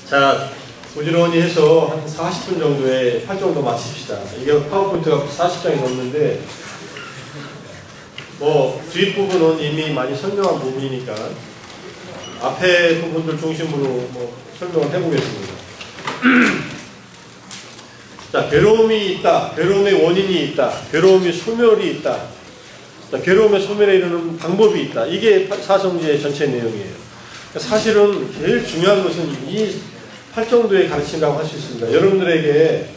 자, 부지런히 해서 한 40분 정도에 할 정도 마칩시다. 이게 파워포인트가 40장이 넘는데 뭐 뒷부분은 이미 많이 설명한 부분이니까 앞에 부분들 중심으로 뭐 설명을 해보겠습니다. 자, 괴로움이 있다. 괴로움의 원인이 있다. 괴로움의 소멸이 있다. 자, 괴로움의 소멸에 이르는 방법이 있다. 이게 사성제의 전체 내용이에요. 사실은 제일 중요한 것은 이 8정도의 가르침이라고 할 수 있습니다. 여러분들에게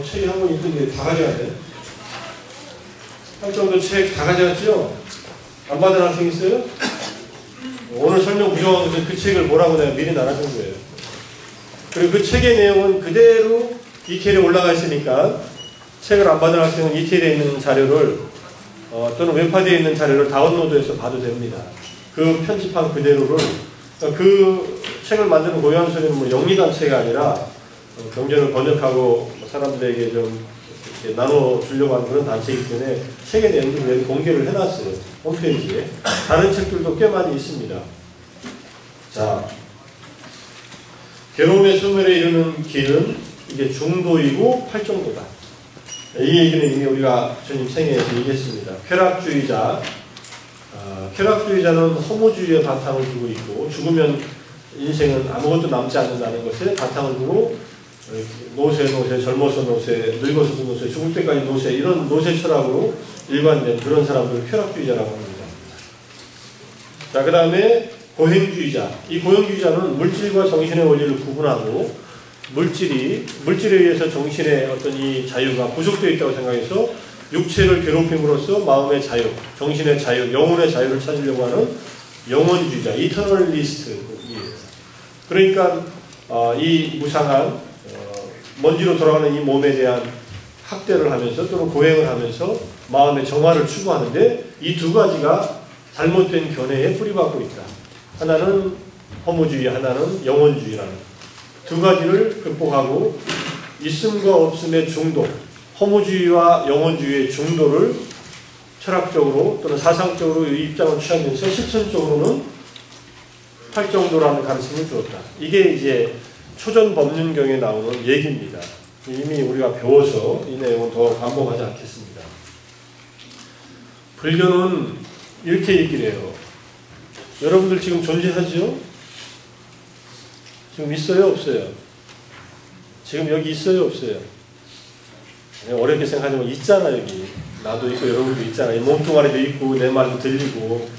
책이 한 권 있는데 다 가져야 돼. 8정도 책 다 가져갔죠? 안 받은 학생 있어요? 오늘 설명 부정한 것은 그 책을 뭐라고 내가 미리 나눠준 거예요. 그리고 그 책의 내용은 그대로 ETL에 올라가 있으니까 책을 안 받은 학생은 ETL에 있는 자료를 또는 웹파드에 있는 자료를 다운로드해서 봐도 됩니다. 그 편집한 그대로를 그 책을 만드는 고유한소리는 뭐 영리단체가 아니라 경전을 번역하고 사람들에게 좀 이렇게 나눠주려고 하는 그런 단체이기 때문에 책의 내용을 공개를 해놨어요. 홈페이지에. 다른 책들도 꽤 많이 있습니다. 자, 괴로움의 소멸에 이르는 길은 이게 중도이고 8정도다. 이 얘기는 이미 우리가 주님 생애에서 얘기했습니다. 쾌락주의자는 허무주의의 바탕을 두고 있고 죽으면 인생은 아무것도 남지 않는다는 것에 바탕을 두고 노세, 젊어서 노세, 늙어서도 노세, 죽을 때까지 노세, 이런 노세 철학으로 일관된 그런 사람들을 쾌락주의자라고 합니다. 자, 그 다음에 고행주의자. 이 고행주의자는 물질과 정신의 원리를 구분하고 물질에 의해서 정신의 어떤 이 자유가 부족되어 있다고 생각해서 육체를 괴롭힘으로써 마음의 자유, 정신의 자유, 영혼의 자유를 찾으려고 하는 영혼주의자, 이터널리스트이에요. 그러니까 이 무상한 먼지로 돌아가는 이 몸에 대한 학대를 하면서 또는 고행을 하면서 마음의 정화를 추구하는데 이 두 가지가 잘못된 견해에 뿌리박고 있다. 하나는 허무주의, 하나는 영혼주의라는 두 가지를 극복하고 있음과 없음의 중도, 허무주의와 영혼주의의 중도를 철학적으로 또는 사상적으로 이 입장을 취하면서 실천적으로는 8정도라는 가르침을 주었다. 이게 이제 초전법륜경에 나오는 얘기입니다. 이미 우리가 배워서 이 내용은 더 반복하지 않겠습니다. 불교는 이렇게 얘기를 해요. 여러분들 지금 존재하죠? 지금 있어요? 없어요? 지금 여기 있어요? 없어요? 어렵게 생각하지만 있잖아. 여기 나도 있고 여러분도 있잖아. 이 몸뚱아리도 있고 내 말도 들리고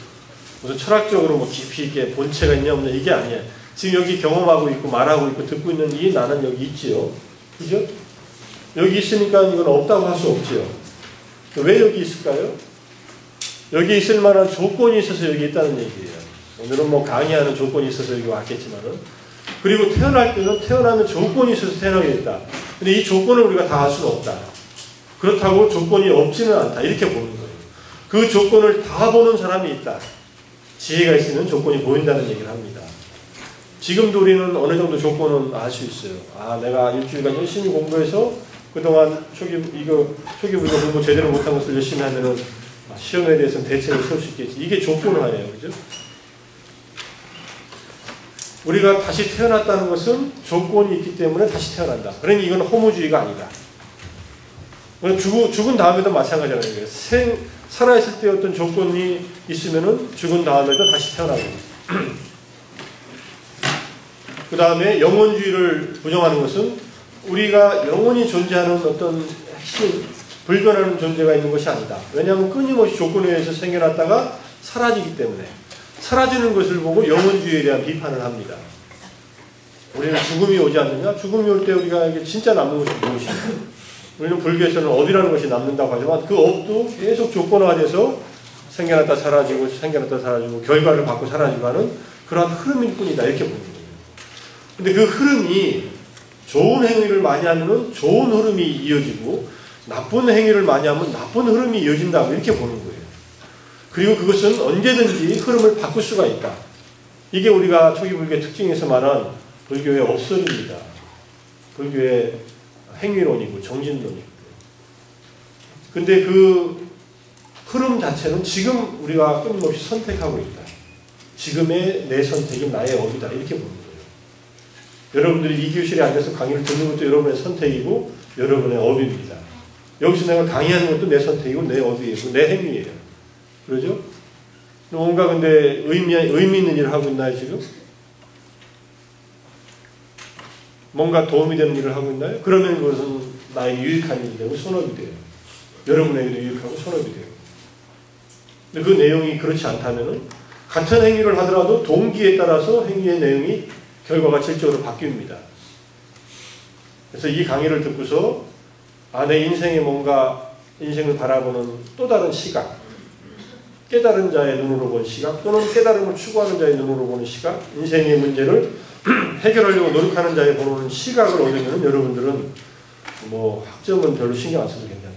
무슨 철학적으로 뭐 깊이 있게 본체가 있냐 없냐 이게 아니야. 지금 여기 경험하고 있고 말하고 있고 듣고 있는 이 나는 여기 있지요. 그죠? 여기 있으니까 이건 없다고 할 수 없지요. 왜 여기 있을까요? 여기 있을 만한 조건이 있어서 여기 있다는 얘기예요. 오늘은 뭐 강의하는 조건이 있어서 여기 왔겠지만은, 그리고 태어날 때는 태어나면 조건이 있어서 태어나게 됐다. 근데 이 조건을 우리가 다 할 수는 없다. 그렇다고 조건이 없지는 않다. 이렇게 보는 거예요. 그 조건을 다 보는 사람이 있다. 지혜가 있으면 조건이 보인다는 얘기를 합니다. 지금도 우리는 어느 정도 조건은 알 수 있어요. 아, 내가 일주일간 열심히 공부해서 그동안 초기부터 공부 제대로 못한 것을 열심히 하면은 시험에 대해서는 대책을 세울 수 있겠지. 이게 조건화예요. 그죠? 우리가 다시 태어났다는 것은 조건이 있기 때문에 다시 태어난다. 그러니 이건 허무주의가 아니다. 죽은 다음에도 마찬가지라는 거예요. 살아있을 때 어떤 조건이 있으면은 죽은 다음에도 다시 태어나고. 그 다음에 영혼주의를 부정하는 것은 우리가 영원히 존재하는 어떤 핵심, 불변하는 존재가 있는 것이 아니다. 왜냐하면 끊임없이 조건에 의해서 생겨났다가 사라지기 때문에 사라지는 것을 보고 영혼주의에 대한 비판을 합니다. 우리는 죽음이 오지 않느냐? 죽음이 올 때 우리가 이게 진짜 남는 것이 무엇이냐? 우리는 불교에서는 업이라는 것이 남는다고 하지만 그 업도 계속 조건화돼서 생겨났다 사라지고 생겨났다 사라지고 결과를 받고 사라지고 하는 그러한 흐름일 뿐이다. 이렇게 보는 거예요. 근데 그 흐름이 좋은 행위를 많이 하면 좋은 흐름이 이어지고 나쁜 행위를 많이 하면 나쁜 흐름이 이어진다고 이렇게 보는 거예요. 그리고 그것은 언제든지 흐름을 바꿀 수가 있다. 이게 우리가 초기 불교의 특징에서 말한 불교의 업설입니다. 불교의 행위론이고 정진론이고. 근데 그 흐름 자체는 지금 우리가 끊임없이 선택하고 있다. 지금의 내 선택이 나의 업이다. 이렇게 보는 거예요. 여러분들이 이 교실에 앉아서 강의를 듣는 것도 여러분의 선택이고 여러분의 업입니다. 여기서 내가 강의하는 것도 내 선택이고 내 업이고 내 행위예요. 그러죠? 뭔가 근데 의미 있는 일을 하고 있나요, 지금? 뭔가 도움이 되는 일을 하고 있나요? 그러면 그것은 나에게 유익한 일이 되고 손업이 돼요. 여러분에게도 유익하고 손업이 돼요. 근데 그 내용이 그렇지 않다면은 같은 행위를 하더라도 동기에 따라서 행위의 내용이 결과가 질적으로 바뀝니다. 그래서 이 강의를 듣고서 내 인생에 뭔가 인생을 바라보는 또 다른 시각, 깨달은 자의 눈으로 본 시각 또는 깨달음을 추구하는 자의 눈으로 보는 시각, 인생의 문제를 해결하려고 노력하는 자의 보는 시각을 얻으면 여러분들은 뭐 학점은 별로 신경 안 써도 괜찮다.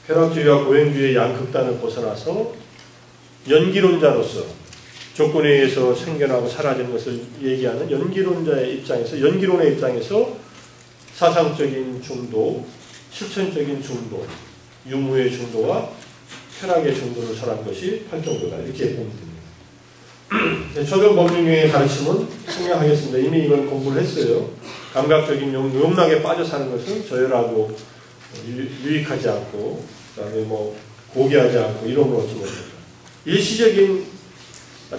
쾌락주의와 고행주의의 양극단을 벗어나서 연기론자로서 조건에 의해서 생겨나고 사라지는 것을 얘기하는 연기론자의 입장에서, 연기론의 입장에서 사상적인 중도, 실천적인 중도, 유무의 중도와 쾌락의 중도를 설한 것이 팔정도다. 이렇게 보면 됩니다. 초등 법륜경의 가르침은 생략하겠습니다. 이미 이건 공부를 했어요. 감각적인 용락에 빠져 사는 것은 저열하고 유익하지 않고, 그 다음에 뭐 고귀하지 않고 이런 걸 얻지 못합니다. 일시적인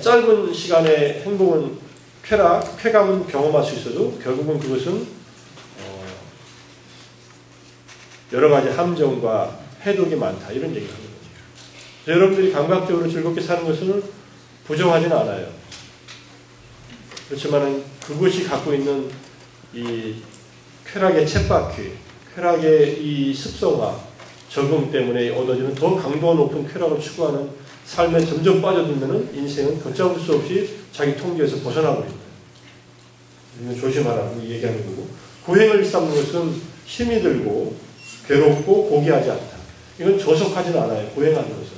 짧은 시간의 행복은 쾌감은 경험할 수 있어도 결국은 그것은 여러 가지 함정과 해독이 많다. 이런 얘기를 하는 거죠. 여러분들이 감각적으로 즐겁게 사는 것을 부정하지는 않아요. 그렇지만 그것이 갖고 있는 이 쾌락의 쳇바퀴, 쾌락의 이 습성화, 적응 때문에 얻어지는 더 강도가 높은 쾌락을 추구하는 삶에 점점 빠져들면 인생은 걷잡을 수 없이 자기 통제에서 벗어나버립니다. 이건 조심하라고 얘기하는 거고, 고행을 일삼는 것은 힘이 들고 괴롭고 고귀하지 않다. 이건 저속하지는 않아요. 고행하는 것은.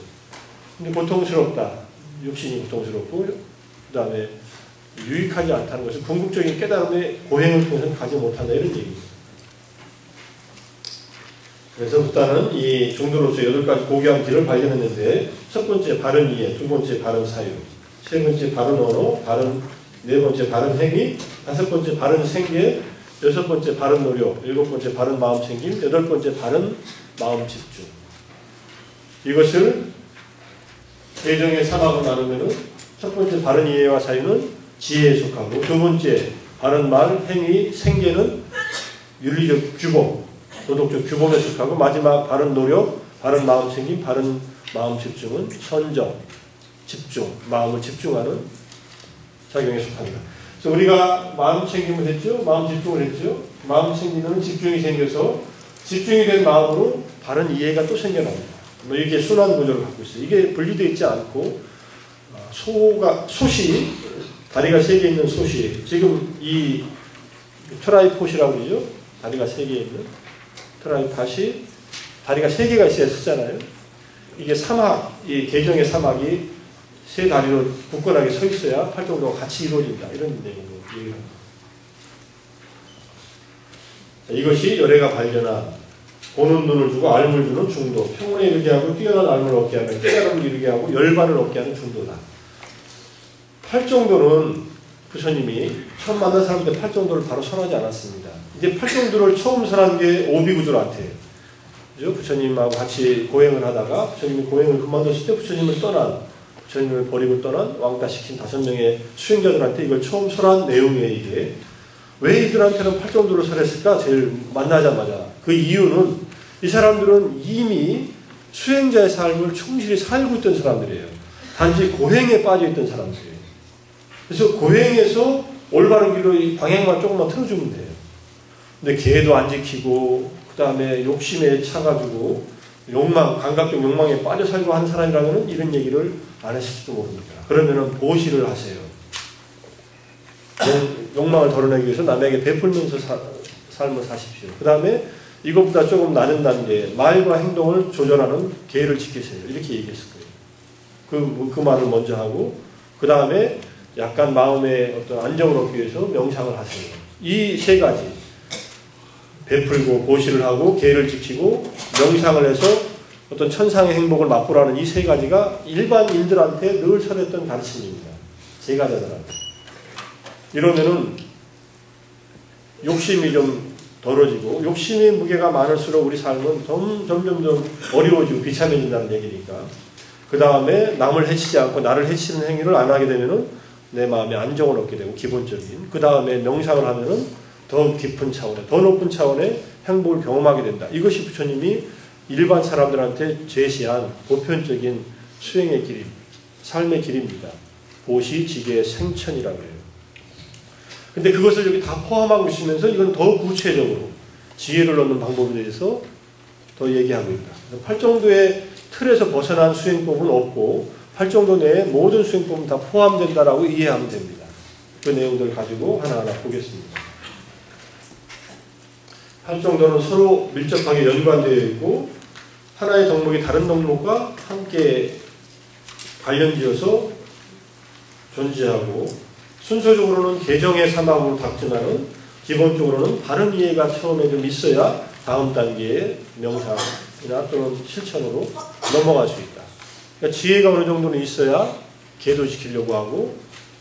근데 고통스럽다. 육신이 고통스럽고 그 다음에 유익하지 않다는 것은 궁극적인 깨달음의 고행을 통해서는 가지 못한다. 이런 얘기입니다. 그래서 일단은 이 중도로서 8가지 고귀한 길을 발견했는데, 첫 번째 바른 이해, 두 번째 바른 사유, 세 번째 바른 언어, 네 번째 바른 행위, 다섯 번째 바른 생계, 여섯 번째 바른 노력, 일곱 번째 바른 마음 챙김, 여덟 번째 바른 마음 집중. 이것을 대정의 3학을 나누면은 첫 번째 바른 이해와 사유는 지혜에 속하고, 두 번째 바른 말, 행위, 생계는 윤리적 규범, 도덕적 규범에 속하고, 마지막 바른 노력, 바른 마음 챙김, 바른 마음 집중은 선정, 집중, 마음을 집중하는 작용에 속합니다. 그래서 우리가 마음 챙김을 했죠. 마음 집중을 했죠. 마음 챙기면 집중이 생겨서 집중이 된 마음으로 바른 이해가 또 생겨납니다. 이게 순환 구조를 갖고 있어요. 이게 분리되어 있지 않고 솥이 다리가 3개 있는 솥이 지금 이 트라이폿이라고 그러죠. 다리가 3개 있는 트라이폿이 다리가 3개가 있어야 쓰잖아요. 이게 사막, 이 개정의 사막이 세 다리로 굳건하게 서 있어야 팔정도가 같이 이루어진다. 이런 얘기입니다. 이것이 열애가 발견한 보는 눈을 주고 알물 주는 중도, 평온에 이르게 하고 뛰어난 알물 얻게 하는, 깨달음을 이루게 하고 열반을 얻게 하는 중도다. 팔정도는 부처님이 처음 만난 사람들 팔정도를 바로 선하지 않았습니다. 이제 팔정도를 처음 선한 게 오비구들한테, 그죠? 부처님하고 같이 고행을 하다가 부처님이 고행을 그만뒀을 때 부처님을 부처님을 버리고 떠난 왕따시킨 5명의 수행자들한테 이걸 처음 설한 내용이에요. 이게 왜 이들한테는 팔정도를 설했을까? 제일 만나자마자 그 이유는 이 사람들은 이미 수행자의 삶을 충실히 살고 있던 사람들이에요. 단지 고행에 빠져 있던 사람들이에요. 그래서 고행에서 올바른 길로 이 방향만 조금만 틀어주면 돼요. 근데 계도 안 지키고 그 다음에 욕심에 차가지고 감각적 욕망에 빠져 살고 하는 사람이라면 이런 얘기를 안 했을지도 모릅니다. 그러면은 보시를 하세요. 욕망을 덜어내기 위해서 남에게 베풀면서 삶을 사십시오. 그 다음에 이것보다 조금 낮은 단계 말과 행동을 조절하는 계를 지키세요. 이렇게 얘기했을 거예요. 그 말을 먼저 하고 그 다음에 약간 마음의 어떤 안정을 얻기 위해서 명상을 하세요. 이 세 가지 베풀고 보시를 하고 계를 지키고 명상을 해서 어떤 천상의 행복을 맛보라는 이 세 가지가 일반인들한테 늘 설했던 가르침입니다. 제가자더라고요. 이러면은 욕심이 좀 덜어지고, 욕심의 무게가 많을수록 우리 삶은 점점 어려워지고 비참해진다는 얘기니까. 그 다음에 남을 해치지 않고 나를 해치는 행위를 안 하게 되면은 내 마음에 안정을 얻게 되고, 기본적인. 그 다음에 명상을 하면은 더 깊은 차원의, 더 높은 차원의 행복을 경험하게 된다. 이것이 부처님이 일반 사람들한테 제시한 보편적인 수행의 길, 삶의 길입니다. 보시지계 생천이라고 해요. 근데 그것을 여기 다 포함하고 있으면서 이건 더 구체적으로 지혜를 얻는 방법에 대해서 더 얘기하고 있다. 팔정도의 틀에서 벗어난 수행법은 없고 팔정도 내에 모든 수행법은 다 포함된다라고 이해하면 됩니다. 그 내용들을 가지고 하나하나 보겠습니다. 팔정도는 서로 밀접하게 연관되어 있고 하나의 덕목이 다른 덕목과 함께 관련지어서 존재하고, 순서적으로는 개정의 사막으로 닥치나는 기본적으로는 바른 이해가 처음에 좀 있어야 다음 단계의 명상이나 또는 실천으로 넘어갈 수 있다. 그러니까 지혜가 어느 정도는 있어야 계도시키려고 하고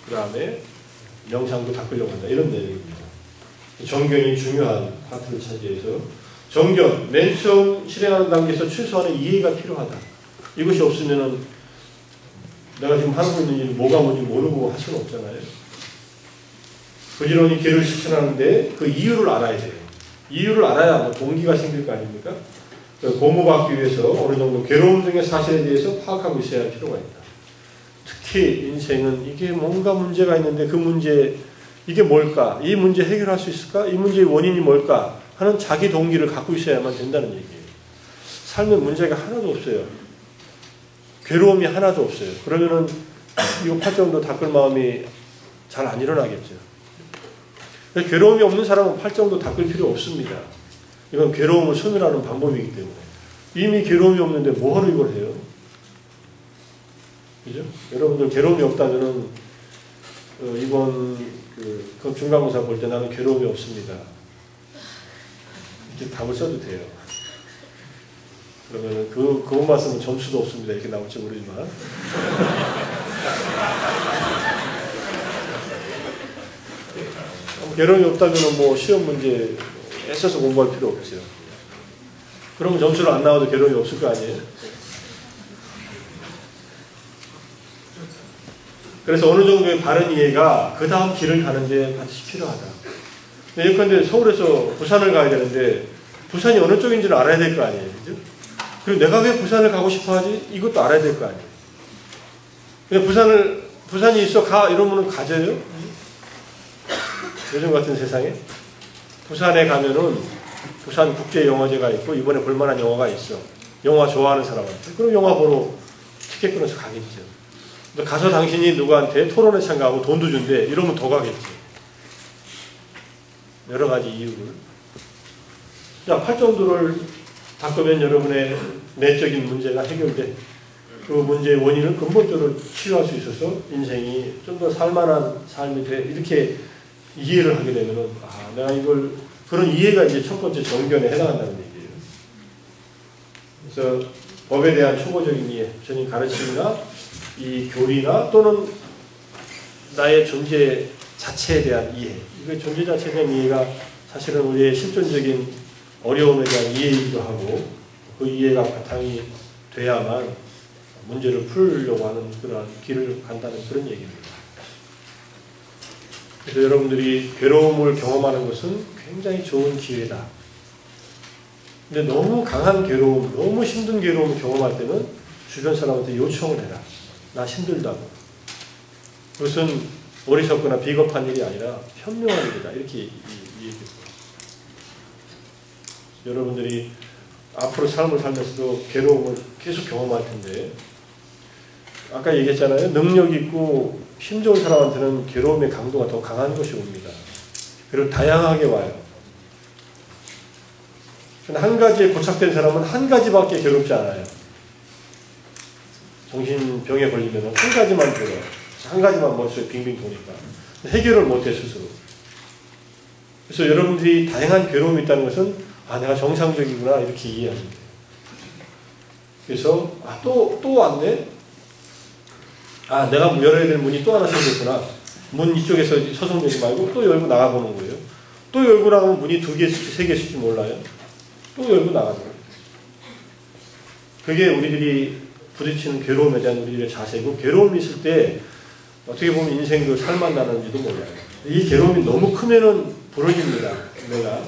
그 다음에 명상도 닦으려고 한다. 이런 내용입니다. 정견이 중요한 파트를 차지해서 정견, 맨 처음 실행하는 단계에서 최소한의 이해가 필요하다. 이것이 없으면은 내가 지금 하고 있는 일이 뭐가 뭔지 모르고 할 수는 없잖아요. 부지런히 길을 실천하는데 그 이유를 알아야 돼요. 이유를 알아야 뭐 동기가 생길 거 아닙니까? 공부받기 위해서 어느 정도 괴로움 등의 사실에 대해서 파악하고 있어야 할 필요가 있다. 특히 인생은 이게 뭔가 문제가 있는데 그 문제, 이게 뭘까? 이 문제 해결할 수 있을까? 이 문제의 원인이 뭘까? 하는 자기 동기를 갖고 있어야만 된다는 얘기예요. 삶에 문제가 하나도 없어요. 괴로움이 하나도 없어요. 그러면은 이거 팔정도 닦을 마음이 잘 안 일어나겠죠. 괴로움이 없는 사람은 팔정도 닦을 필요 없습니다. 이건 괴로움을 소멸하는 방법이기 때문에. 이미 괴로움이 없는데 뭐하러 이걸 해요? 그죠? 여러분들 괴로움이 없다면은 이번 그 중간고사 볼 때 나는 괴로움이 없습니다. 이렇게 답을 써도 돼요. 그러면은 그것만 쓰면 점수도 없습니다. 이렇게 나올지 모르지만. 괴로움이 없다면은 뭐 시험 문제 애써서 공부할 필요 없어요. 그러면 점수를 안 나와도 괴로움이 없을 거 아니에요? 그래서 어느 정도의 바른 이해가 그 다음 길을 가는데 반드시 필요하다. 예컨대 서울에서 부산을 가야 되는데 부산이 어느 쪽인지를 알아야 될 거 아니에요. 그죠? 그리고 내가 왜 부산을 가고 싶어 하지? 이것도 알아야 될 거 아니에요. 근데 부산이 있어 가 이러면은 가져요? 요즘 같은 세상에 부산에 가면은 부산 국제영화제가 있고 이번에 볼만한 영화가 있어. 영화 좋아하는 사람한테. 그럼 영화 보러 티켓 끊어서 가겠죠. 근데 가서 당신이 누구한테 토론에 참가하고 돈도 준대. 이러면 더 가겠지. 여러 가지 이유를. 자, 팔정도를 닦으면 여러분의 내적인 문제가 해결돼. 그 문제의 원인을 근본적으로 치유할 수 있어서 인생이 좀 더 살만한 삶이 돼. 이렇게 이해를 하게 되면은, 아, 내가 이걸, 그런 이해가 이제 첫 번째 정견에 해당한다는 얘기예요. 그래서 법에 대한 초보적인 이해, 전인 가르침이나 이 교리나 또는 나의 존재 자체에 대한 이해. 이거 존재 자체에 대한 이해가 사실은 우리의 실존적인 어려움에 대한 이해이기도 하고 그 이해가 바탕이 돼야만 문제를 풀려고 하는 그런 길을 간다는 그런 얘기입니다. 그래서 여러분들이 괴로움을 경험하는 것은 굉장히 좋은 기회다. 근데 너무 강한 괴로움, 너무 힘든 괴로움을 경험할 때는 주변 사람한테 요청을 해라. 나 힘들다고. 그것은 어리석거나 비겁한 일이 아니라 현명한 일이다. 이렇게 얘기해요. 여러분들이 앞으로 삶을 살면서도 괴로움을 계속 경험할 텐데 아까 얘기했잖아요. 능력 있고 힘 좋은 사람한테는 괴로움의 강도가 더 강한 것이 옵니다. 그리고 다양하게 와요. 한 가지에 고착된 사람은 한 가지밖에 괴롭지 않아요. 정신병에 걸리면 한 가지만 들어요. 한 가지만 머릿속에 빙빙 도니까. 해결을 못해 스스로. 그래서 여러분들이 다양한 괴로움이 있다는 것은 아, 내가 정상적이구나 이렇게 이해하면 돼요. 그래서 아, 또 왔네? 아, 내가 열어야 될 문이 또 하나 생겼구나. 문 이쪽에서 서성되지 말고 또 열고 나가보는 거예요. 또 열고 나가면 문이 2개, 3개 있을지 몰라요. 또 열고 나가는 거예요. 그게 우리들이 부딪히는 괴로움에 대한 우리들의 자세고, 괴로움이 있을 때 어떻게 보면 인생도 살만나는지도 몰라요. 이 괴로움이 너무 크면은 부러집니다. 내가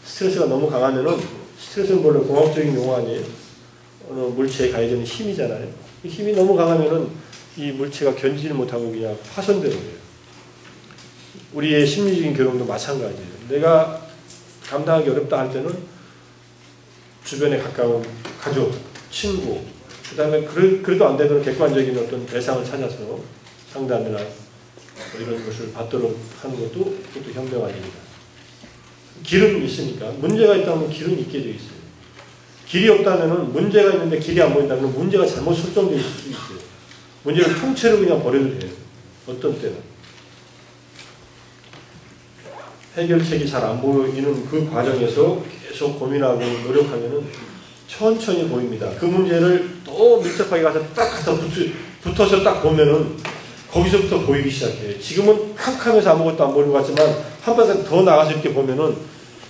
스트레스가 너무 강하면은, 스트레스는 원래 공학적인 용어 아니에요. 어느 물체에 가해지는 힘이잖아요. 이 힘이 너무 강하면은 이 물체가 견디지 못하고 그냥 파손되는 거예요. 우리의 심리적인 괴로움도 마찬가지예요. 내가 감당하기 어렵다 할 때는 주변에 가까운 가족, 친구, 그 다음에 그래도 안 되면 객관적인 어떤 대상을 찾아서 상담이나 이런 것을 받도록 하는 것도 그것도 현명한 일이다. 길은 있으니까, 문제가 있다면 길은 있게 되어 있어요. 길이 없다면, 문제가 있는데 길이 안 보인다면 문제가 잘못 설정되어 있을 수 있어요. 문제를 통째로 그냥 버려도 돼요. 어떤 때는. 해결책이 잘 안 보이는 그 과정에서 계속 고민하고 노력하면은 천천히 보입니다. 그 문제를 또 밀접하게 가서 딱 갖다 붙어서 딱 보면은 거기서부터 보이기 시작해요. 지금은 캄캄해서 아무것도 안 보이는 것 같지만 한 바닥 더 나가서 이렇게 보면은,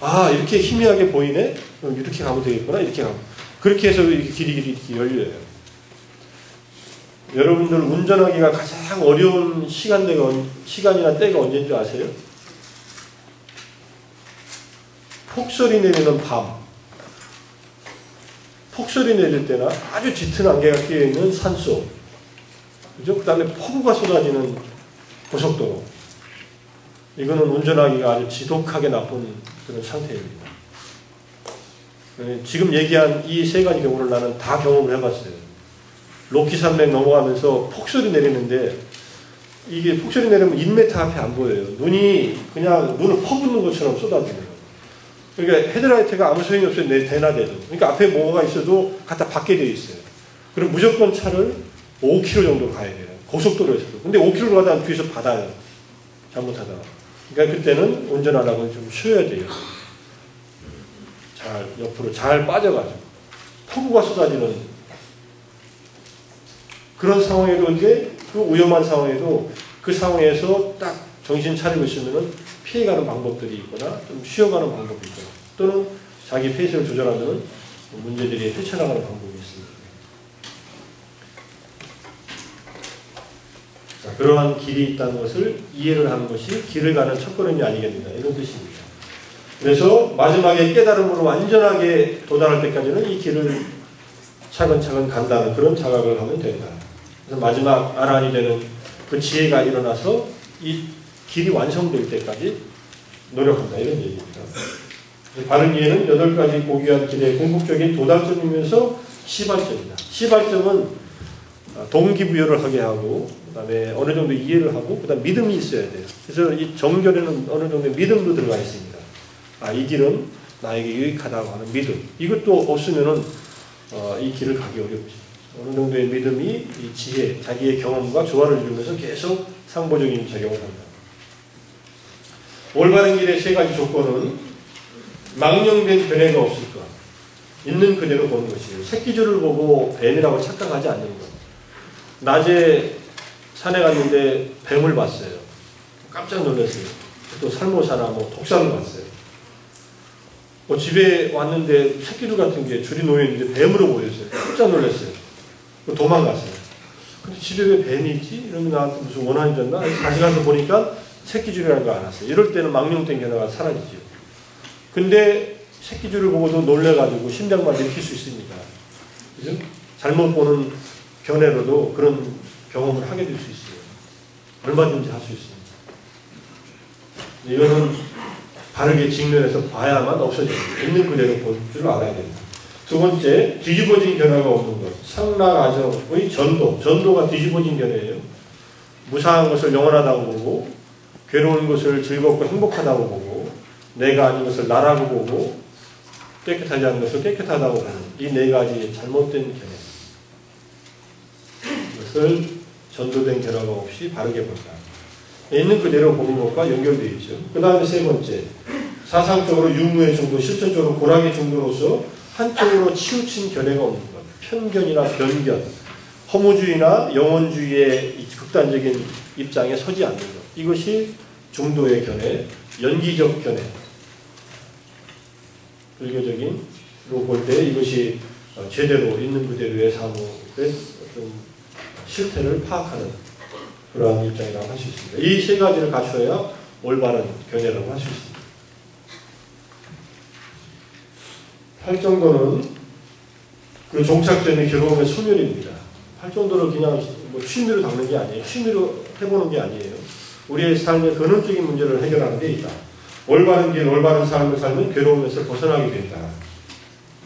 아, 이렇게 희미하게 보이네? 이렇게 가면 되겠구나? 이렇게 가면. 그렇게 해서 이렇게 길이 이렇게 열려요. 여러분들 운전하기가 가장 어려운 시간이나 때가 언제인 줄 아세요? 폭설이 내리는 밤. 폭설이 내릴 때나 아주 짙은 안개가 끼어있는 산속. 그죠? 그 다음에 폭우가 쏟아지는 고속도로. 이거는 운전하기가 아주 지독하게 나쁜 그런 상태입니다. 지금 얘기한 이 3가지 경우를 나는 다 경험을 해봤어요. 로키 산맥 넘어가면서 폭설이 내리는데, 이게 폭설이 내리면 1m 앞에 안 보여요. 눈이 그냥 눈을 퍼붓는 것처럼 쏟아지는. 그러니까 헤드라이트가 아무 소용이 없어요. 내 대낮에도. 그러니까 앞에 뭐가 있어도 갖다 받게 되어 있어요. 그럼 무조건 차를 5km 정도 가야 돼요. 고속도로에서도. 근데 5km 가다 뒤에서 받아요. 잘못하다가. 그러니까 그때는 운전하라고 좀 쉬어야 돼요. 잘 옆으로 잘 빠져가지고. 폭우가 쏟아지는 그런 상황에도, 이제 그 위험한 상황에도 그 상황에서 딱 정신 차리고 있으면은 피해가는 방법들이 있거나 좀 쉬어가는 방법이 있거나, 또는 자기 페이스를 조절하면 문제들이 헤쳐나가는 방법이 있습니다. 자, 그러한 길이 있다는 것을 이해를 하는 것이 길을 가는 첫걸음이 아니겠느냐, 이런 뜻입니다. 그래서 마지막에 깨달음으로 완전하게 도달할 때까지는 이 길을 차근차근 간다는 그런 자각을 하면 된다. 그래서 마지막 아란이 되는 그 지혜가 일어나서 이 길이 완성될 때까지 노력한다, 이런 얘기입니다. 바른 이해는 8가지 고귀한 길의 궁극적인 도달점이면서 시발점이다. 시발점은 동기부여를 하게 하고, 그 다음에 어느 정도 이해를 하고, 그 다음 믿음이 있어야 돼요. 그래서 이 정결에는 어느 정도의 믿음도 들어가 있습니다. 아, 이 길은 나에게 유익하다고 하는 믿음. 이것도 없으면은 이 길을 가기 어렵지. 어느 정도의 믿음이 이 지혜, 자기의 경험과 조화를 이루면서 계속 상보적인 작용을 한다. 올바른 길의 3가지 조건은 망령된 견해가 없을 것, 있는 그대로 보는 것이에요. 새끼줄을 보고 뱀이라고 착각하지 않는 것. 낮에 산에 갔는데 뱀을 봤어요. 깜짝 놀랐어요. 또 살모사나 뭐 독사를 봤어요. 집에 왔는데 새끼줄 같은 게 줄이 놓여있는데 뱀으로 보였어요. 깜짝 놀랐어요. 도망갔어요. 근데 집에 왜 뱀이 있지? 이러면 나한테 무슨 원한이 졌나? 다시 가서 보니까 새끼줄이라는 걸 알았어요. 이럴 때는 망령된 견해가 사라지죠. 근데 새끼줄을 보고도 놀래가지고 심장만 일으킬 수 있습니다. 그죠? 잘못 보는 견해로도 그런 경험을 하게 될 수 있어요. 얼마든지 할 수 있습니다. 이거는 바르게 직면해서 봐야만 없어집니다. 있는 그대로 볼 줄 알아야 됩니다. 2번째, 뒤집어진 견해가 없는 것. 상락아정의 전도. 전도가 뒤집어진 견해예요. 무상한 것을 영원하다고 보고, 괴로운 것을 즐겁고 행복하다고 보고, 내가 아닌 것을 나라고 보고, 깨끗하지 않은 것을 깨끗하다고 보는 이 4가지 잘못된 견해. 이것을 전도된 견해가 없이 바르게 본다. 있는 그대로 보는 것과 연결되어 있죠. 그 다음에 3번째, 사상적으로 유무의 정도, 실천적으로 고락의 정도로서 한쪽으로 치우친 견해가 없는 것. 편견이나 변견, 허무주의나 영혼주의에 극단적인 입장에 서지 않는 것. 이것이 중도의 견해, 연기적 견해. 불교적인 로 볼 때 이것이 제대로 있는 그대로의 사무의 어떤 실태를 파악하는 그러한 입장이라고 할 수 있습니다. 이 세 가지를 갖춰야 올바른 견해라고 할 수 있습니다. 팔정도는 그 종착점의 괴로움의 소멸입니다. 팔정도를 그냥 뭐 취미로 닦는 게 아니에요. 취미로 해보는 게 아니에요. 우리의 삶의 근원적인 문제를 해결하는 데 있다. 올바른 길, 올바른 삶을 살면 괴로움에서 벗어나게 된다.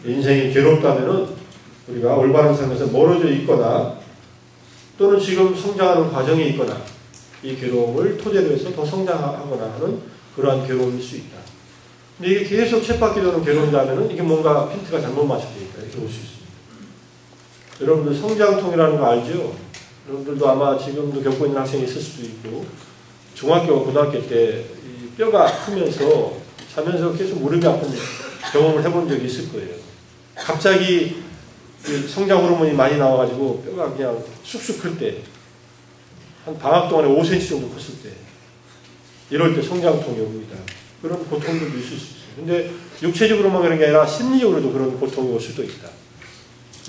인생이 괴롭다면은 우리가 올바른 삶에서 멀어져 있거나 또는 지금 성장하는 과정에 있거나 이 괴로움을 토대로 해서 더 성장하거나 하는 그러한 괴로움일 수 있다. 근데 이게 계속 쳇바퀴 도는 괴로움이라면은 이게 뭔가 핀트가 잘못 맞춰져 있다. 이렇게 볼 수 있습니다. 여러분들 성장통이라는 거 알죠? 여러분들도 아마 지금도 겪고 있는 학생이 있을 수도 있고 중학교, 고등학교 때 이 뼈가 크면서 자면서 계속 무릎이 아픈 경험을 해본 적이 있을 거예요. 갑자기 성장 호르몬이 많이 나와가지고 뼈가 그냥 쑥쑥 클 때, 한 방학 동안에 5cm 정도 컸을 때, 이럴 때 성장통이 옵니다. 그런 고통들도 있을 수 있어요. 근데 육체적으로만 그런 게 아니라 심리적으로도 그런 고통이 올 수도 있다.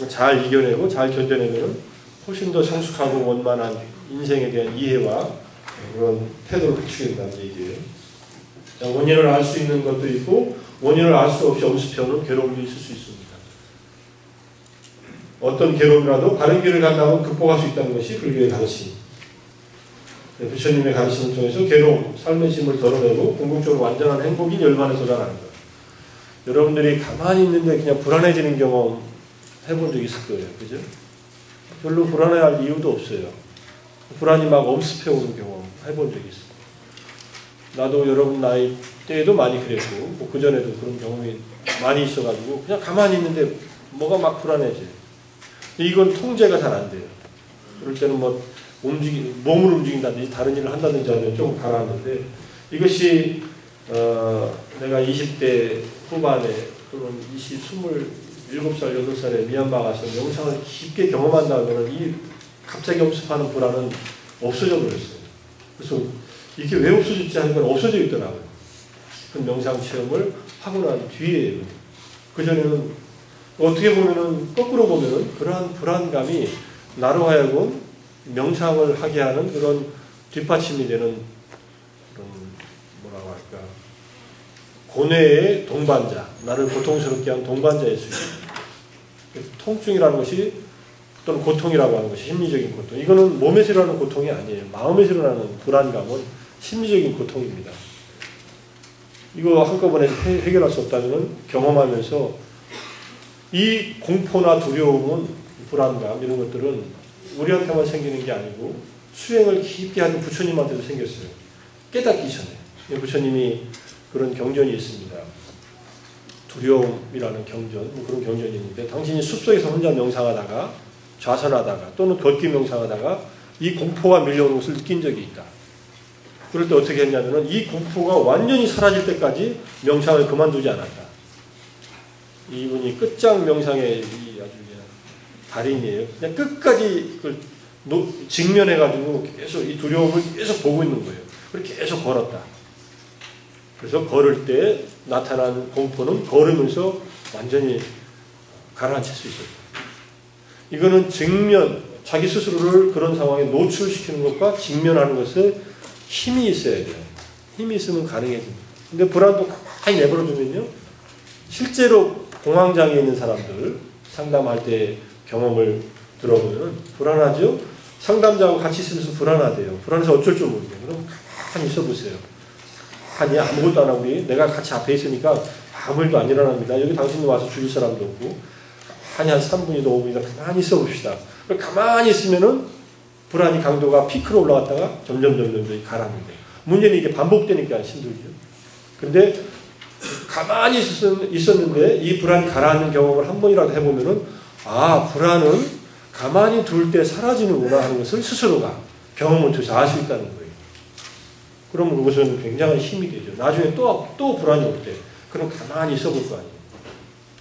잘 이겨내고 잘 견뎌내면 훨씬 더 성숙하고 원만한 인생에 대한 이해와 그런 태도를 갖추게 된다는 얘기예요. 자, 원인을 알 수 있는 것도 있고 원인을 알 수 없이 엄습해오는 괴로움도 있을 수 있습니다. 어떤 괴로움이라도 바른 길을 간다면 극복할 수 있다는 것이 불교의 가르침. 부처님의 가르침을 통해서 괴로움, 삶의 짐을 덜어내고 궁극적으로 완전한 행복인 열반에 도달하는 것. 여러분들이 가만히 있는데 그냥 불안해지는 경험 해본 적 있을 거예요. 그죠? 별로 불안해할 이유도 없어요. 불안이 막 엄습해오는 경험 해본 적이 있어요. 나도 여러분 나이 때에도 많이 그랬고 뭐 그전에도 그런 경험이 많이 있어가지고 그냥 가만히 있는데 뭐가 막 불안해져요. 이건 통제가 잘 안 돼요. 그럴 때는 뭐 몸을 움직인다든지 다른 일을 한다든지 하면 좀 가라앉는데 이것이 내가 20대 후반에 또는 27살, 8살에 미얀마 가서 명상을 깊게 경험한다면 이 갑자기 엄습하는 불안은 없어져 버렸어요. 그래서 이게 왜 없어졌지 하는 건 없어져 있더라고요. 그 명상 체험을 하고 난 뒤에 그전에는 어떻게 보면은 거꾸로 보면은 그러한 불안감이 나로 하여금 명상을 하게 하는 그런 뒷받침이 되는 그런 뭐라고 할까 고뇌의 동반자, 나를 고통스럽게 한 동반자일 수 있습니다. 통증이라는 것이 또는 고통이라고 하는 것이 심리적인 고통. 이거는 몸에서 일어나는 고통이 아니에요. 마음에서 일어나는 불안감은 심리적인 고통입니다. 이거 한꺼번에 해결할 수 없다면 경험하면서 이 공포나 두려움은 불안감 이런 것들은 우리한테만 생기는 게 아니고 수행을 깊게 하는 부처님한테도 생겼어요. 깨닫기 전에. 부처님이 그런 경전이 있습니다. 두려움이라는 경전, 뭐 그런 경전이 있는데 당신이 숲속에서 혼자 명상하다가 좌선하다가 또는 걷기 명상하다가 이 공포가 밀려오는 것을 느낀 적이 있다. 그럴 때 어떻게 했냐면은 이 공포가 완전히 사라질 때까지 명상을 그만두지 않았다. 이분이 끝장 명상의 아주 그냥 달인이에요. 그냥 끝까지 그걸 직면해가지고 계속 이 두려움을 계속 보고 있는 거예요. 그렇게 계속 걸었다. 그래서 걸을 때 나타난 공포는 걸으면서 완전히 가라앉힐 수 있었다. 이거는 직면, 자기 스스로를 그런 상황에 노출시키는 것과 직면하는 것에 힘이 있어야 돼요. 힘이 있으면 가능해집니다. 근데 불안도 가만히 내버려두면요. 실제로 공황장애 있는 사람들 상담할 때 경험을 들어보면 불안하죠? 상담자하고 같이 있으면서 불안하대요. 불안해서 어쩔 줄 모르겠어요. 그럼 가만히 있어 보세요. 아니 아무것도 안 하고 내가 같이 앞에 있으니까 아무 일도 안 일어납니다. 여기 당신이 와서 죽일 사람도 없고 한 3분이나 5분이나 가만히 있어 봅시다. 가만히 있으면은 불안이 강도가 피크로 올라갔다가 점점 가라앉는데 문제는 이게 반복되니까 힘들죠. 근데 가만히 있었는데 이 불안이 가라앉는 경험을 한 번이라도 해보면은 아 불안은 가만히 둘 때 사라지는구나 하는 것을 스스로가 경험을 통해서 알 수 있다는 거예요. 그러면 그것은 굉장한 힘이 되죠. 나중에 또 불안이 올 때 그럼 가만히 있어 볼 거 아니에요.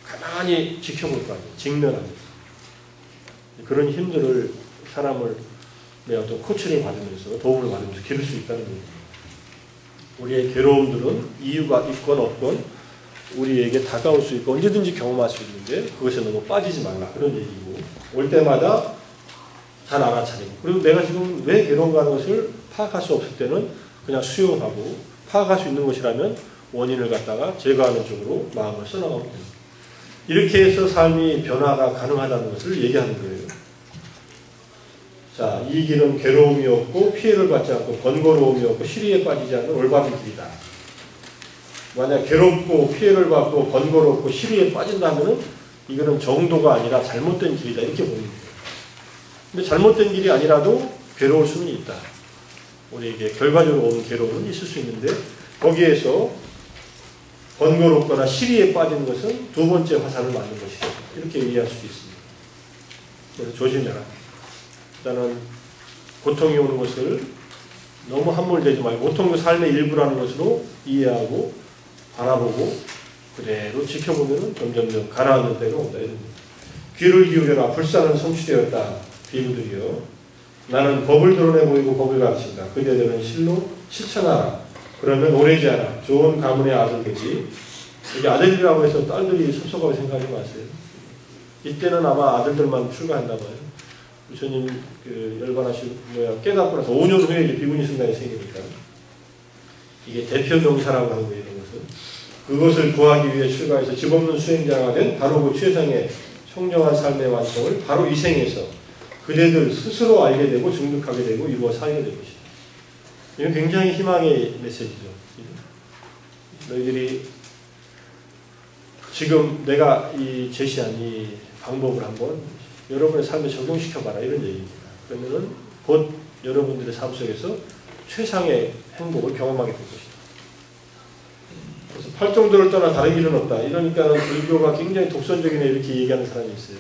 가만히 지켜볼 거 아니에요. 직면하면서. 그런 힘들을 사람을 어떤 코치를 받으면서 도움을 받으면서 기를 수 있다는 거예요. 우리의 괴로움들은 이유가 있건 없건 우리에게 다가올 수 있고 언제든지 경험할 수 있는데 그것에 너무 빠지지 말라 그런 얘기고 올 때마다 잘 알아차리고 그리고 내가 지금 왜 괴로운가 하는 것을 파악할 수 없을 때는 그냥 수용하고 파악할 수 있는 것이라면 원인을 갖다가 제거하는 쪽으로 마음을 써나가면 됩니다. 이렇게 해서 삶이 변화가 가능하다는 것을 얘기하는 거예요. 자, 이 길은 괴로움이 없고 피해를 받지 않고 번거로움이 없고 시리에 빠지지 않는 올바른 길이다. 만약 괴롭고 피해를 받고 번거롭고 시리에 빠진다면 이거는 정도가 아니라 잘못된 길이다 이렇게 보는 거예요. 근데 잘못된 길이 아니라도 괴로울 수는 있다. 우리에게 결과적으로 오는 괴로움은 있을 수 있는데 거기에서 번거롭거나 시리에 빠진 것은 두 번째 화살을 맞는 것이다. 이렇게 이해할 수도 있습니다. 그래서 조심해라. 일단은 고통이 오는 것을 너무 함몰되지 말고 고통도 삶의 일부라는 것으로 이해하고 바라보고 그대로 지켜보면 점점점 가라앉는 때가 온다. 귀를 기울여라. 불쌍한 성취되었다. 비구들이여. 나는 법을 드러내 보이고 법을 가르친다. 그대들은 실로 실천하라. 그러면 오래지 않아. 좋은 가문의 아들들이 여기 아들이라고 해서 딸들이 섭섭하게 생각하지 마세요. 이때는 아마 아들들만 출가한다 봐요. 부처님 깨닫고 나서 5년 후에 이제 비구니 승단이 생기니까 이게 대표 명사라고 하는 거예요. 이런 것은 그것을 구하기 위해 출가해서 집 없는 수행자가 된 바로 그 최상의 청정한 삶의 완성을 바로 이 생에서 그대들 스스로 알게 되고 증득하게 되고 이루어 살게 될 것이다. 이건 굉장히 희망의 메시지죠. 너희들이 지금 내가 이 제시한 이 방법을 한번 여러분의 삶에 적용시켜봐라 이런 얘기입니다. 그러면은 곧 여러분들의 삶 속에서 최상의 행복을 경험하게 될 것이다. 그래서 팔정도를 떠나 다른 길은 없다. 이러니까 불교가 굉장히 독선적이네 이렇게 얘기하는 사람이 있어요.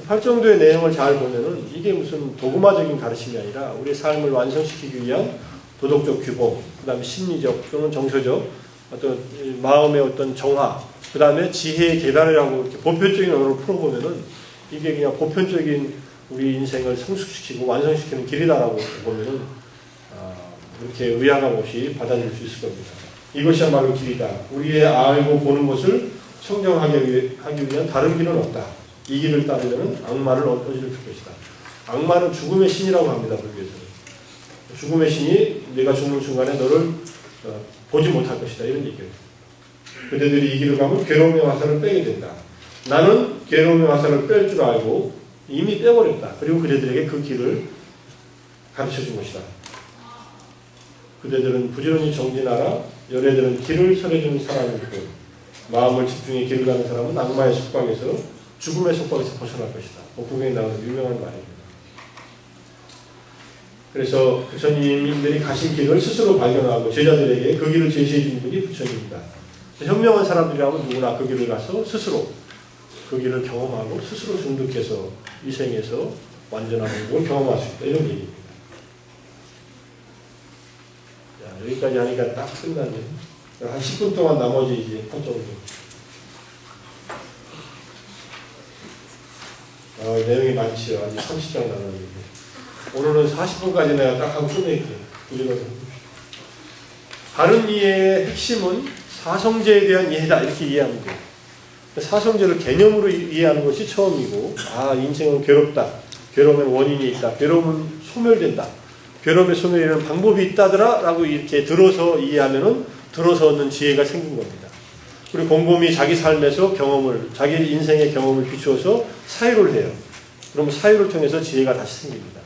팔정도의 내용을 잘 보면은 이게 무슨 도구마적인 가르침이 아니라 우리의 삶을 완성시키기 위한 도덕적 규범, 그 다음에 심리적 또는 정서적 어떤 마음의 어떤 정화, 그 다음에 지혜의 계단이라고 이렇게 보편적인 언어로 풀어보면은 이게 그냥 보편적인 우리 인생을 성숙시키고 완성시키는 길이다라고 보면은 이렇게 의아감 없이 받아들일 수 있을 겁니다. 이것이야말로 길이다. 우리의 알고 보는 것을 청정하기 위한 다른 길은 없다. 이 길을 따르면 악마를 어지럽힐 것이다. 악마는 죽음의 신이라고 합니다. 불교에서는. 죽음의 신이 내가 죽는 순간에 너를 보지 못할 것이다. 이런 얘기예요. 그대들이 이 길을 가면 괴로움의 화살을 빼게 된다. 나는 괴로움의 화살을 뺄 줄 알고 이미 빼버렸다. 그리고 그대들에게 그 길을 가르쳐준 것이다. 그대들은 부지런히 정진하라. 열애들은 길을 설해주는 사람이고 마음을 집중해 길을 가는 사람은 악마의 속박에서 죽음의 속박에서 벗어날 것이다. 복국에 나오는 유명한 말입니다. 그래서 부처님들이 가신 길을 스스로 발견하고 제자들에게 그 길을 제시해 준 분이 부처님입니다. 현명한 사람들이라면 누구나 그 길을 가서 스스로 그 길을 경험하고 스스로 중득해서 이 생에서 완전한 행복을 경험할 수 있다. 이런 얘기입니다. 자, 여기까지 하니까 딱 끝나네요. 한 10분 동안 나머지 이제 한 정도. 내용이 많지요. 아직 30장 남았는데. 오늘은 40분까지 내가 딱 하고 끝낼게요. 바른 이해의 핵심은 사성제에 대한 이해다. 이렇게 이해하면 돼요. 사성제를 개념으로 이해하는 것이 처음이고, 인생은 괴롭다. 괴로움의 원인이 있다. 괴로움은 소멸된다. 괴로움의 소멸에는 방법이 있다더라. 라고 이렇게 들어서 이해하면은 들어서 얻는 지혜가 생긴 겁니다. 그리고 곰곰이 자기 삶에서 자기 인생의 경험을 비추어서 사유를 해요. 그러면 사유를 통해서 지혜가 다시 생깁니다.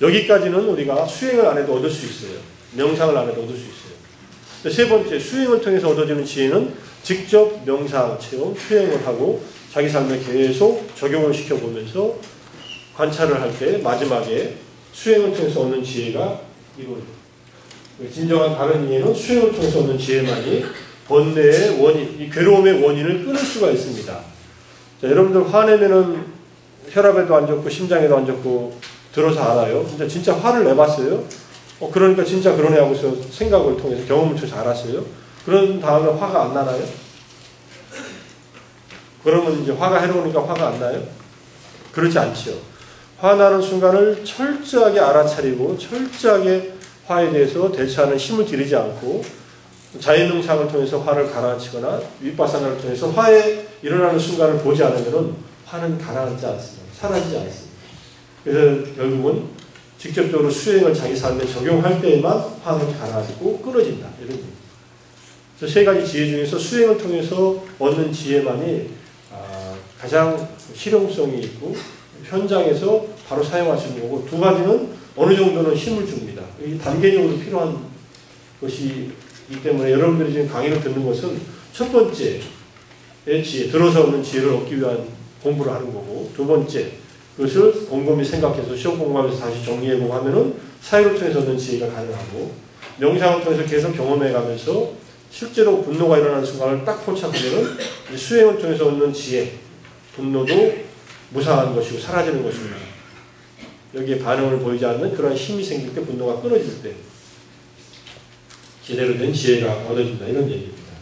여기까지는 우리가 수행을 안 해도 얻을 수 있어요. 명상을 안 해도 얻을 수 있어요. 세 번째, 수행을 통해서 얻어지는 지혜는 직접 명상, 체험, 수행을 하고 자기 삶에 계속 적용을 시켜보면서 관찰을 할 때 마지막에 수행을 통해서 얻는 지혜가 이루어져요. 진정한 바른 이해는 수행을 통해서 얻는 지혜만이 번뇌의 원인, 이 괴로움의 원인을 끊을 수가 있습니다. 자, 여러분들 화내면은 혈압에도 안 좋고 심장에도 안 좋고 들어서 알아요. 진짜 화를 내봤어요. 그러니까 진짜 그러네 하고서 생각을 통해서 경험을 통해서 알았어요. 그런 다음에 화가 안 나나요? 그러면 이제 화가 해로우니까 화가 안 나요? 그렇지 않지요. 화나는 순간을 철저하게 알아차리고 철저하게 화에 대해서 대처하는 힘을 기르지 않고 자연명상을 통해서 화를 가라앉히거나 윗바사나를 통해서 화에 일어나는 순간을 보지 않으면 화는 가라앉지 않습니다. 사라지지 않습니다. 그래서 결국은 직접적으로 수행을 자기 삶에 적용할 때에만 화는 가라앉고 끊어진다. 이런 겁니다. 그래서 세 가지 지혜 중에서 수행을 통해서 얻는 지혜만이 가장 실용성이 있고 현장에서 바로 사용할 수 있는 거고, 두 가지는 어느 정도는 힘을 줍니다. 이게 단계적으로 필요한 것이기 때문에 여러분들이 지금 강의를 듣는 것은 첫 번째의 지혜, 들어서 얻는 지혜를 얻기 위한 공부를 하는 거고, 두 번째 그것을 곰곰이 생각해서 시험 공부하면서 다시 정리해보고 하면은 사회를 통해서 얻는 지혜가 가능하고, 명상을 통해서 계속 경험해가면서 실제로 분노가 일어나는 순간을 딱 포착하면은 수행을 통해서 얻는 지혜, 분노도 무상한 것이고 사라지는 것입니다. 여기에 반응을 보이지 않는 그런 힘이 생길 때, 분노가 끊어질 때 제대로 된 지혜가 얻어진다. 이런 얘기입니다.